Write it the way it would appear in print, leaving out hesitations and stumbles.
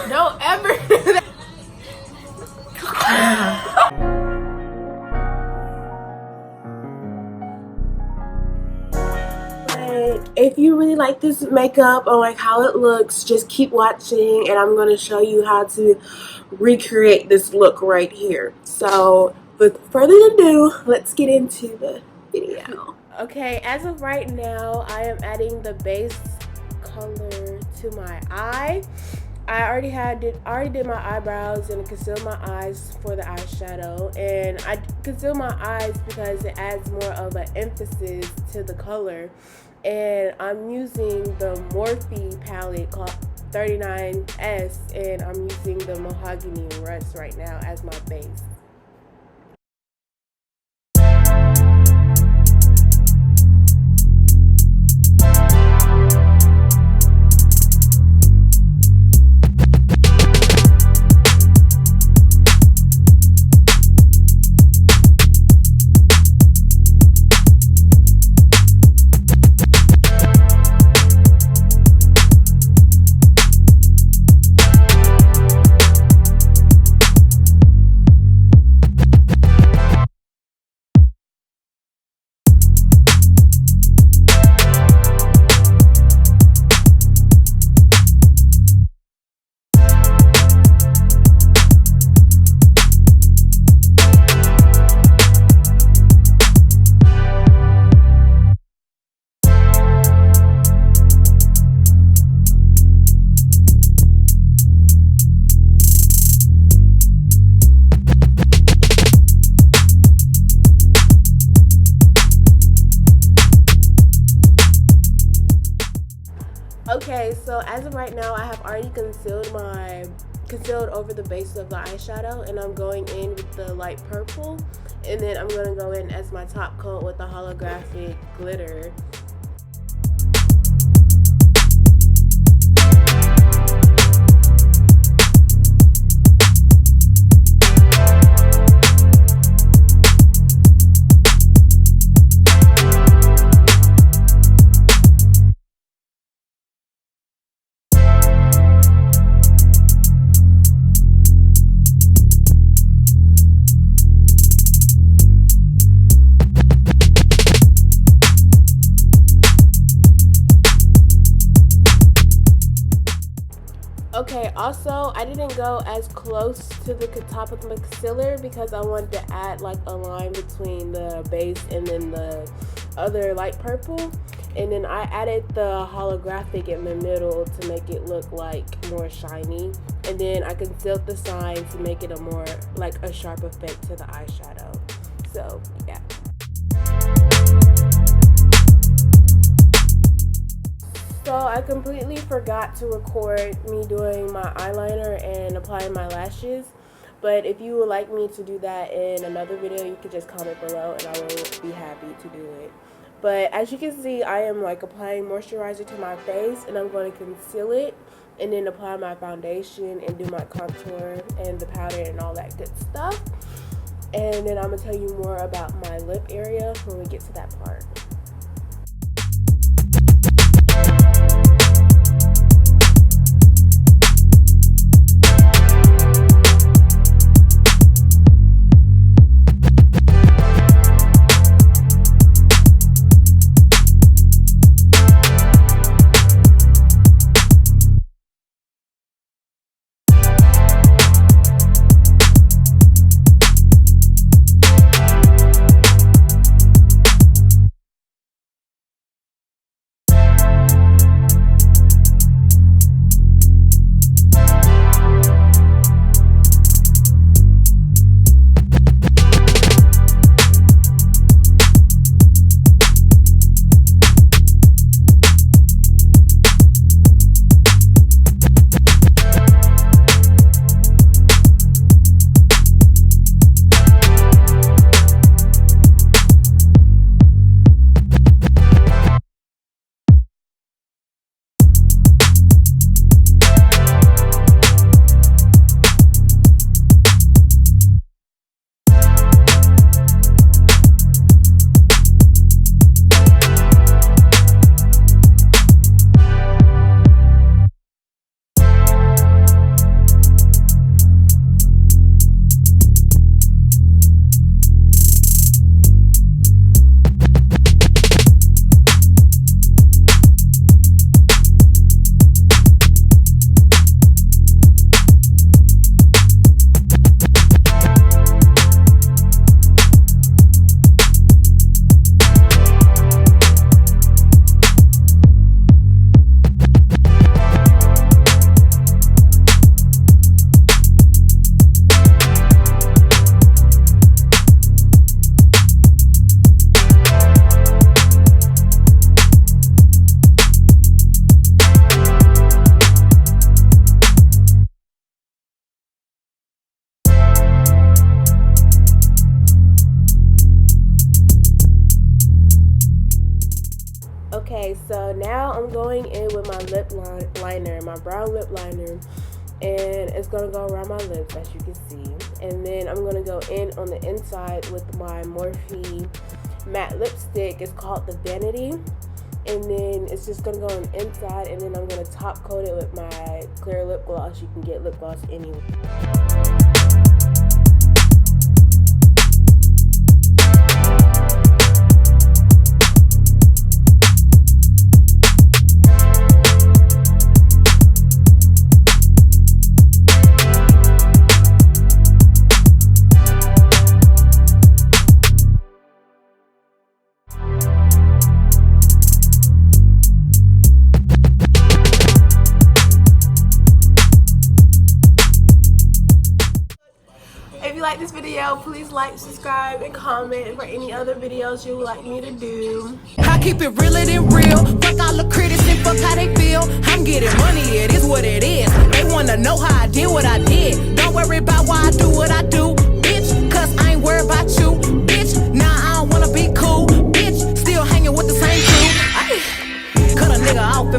Don't ever do that. If you really like this makeup or like how it looks, just keep watching and I'm going to show you how to recreate this look right here. So with further ado, let's get into the video. Okay, as of right now, I am adding the base color to my eye. I already did my eyebrows and concealed my eyes for the eyeshadow, and I conceal my eyes because it adds more of an emphasis to the color. And I'm using the Morphe palette called 39S, and I'm using the Mahogany Rust right now as my base. Okay, so as of right now, I have already concealed over the base of the eyeshadow, and I'm going in with the light purple, and then I'm going to go in as my top coat with the holographic glitter. Okay, also, I didn't go as close to the top of the concealer because I wanted to add like a line between the base and then the other light purple. And then I added the holographic in the middle to make it look like more shiny. And then I concealed the side to make it a more like a sharp effect to the eyeshadow. So, yeah. So I completely forgot to record me doing my eyeliner and applying my lashes, but if you would like me to do that in another video, you can just comment below and I will be happy to do it. But as you can see, I am like applying moisturizer to my face, and I'm going to conceal it and then apply my foundation and do my contour and the powder and all that good stuff. And then I'm going to tell you more about my lip area when we get to that part. liner, my brown lip liner, and it's gonna go around my lips, as you can see. And then I'm gonna go in on the inside with my Morphe matte lipstick. It's called the Vanity, and then it's just gonna go on the inside, and then I'm gonna top coat it with my clear lip gloss. You can get lip gloss anywhere. If you like this video, please like, subscribe, and comment for any other videos you would like me to do. I keep it realer than real. Fuck all the critics and fuck how they feel. I'm getting money, it is what it is. They wanna know how I did what I did.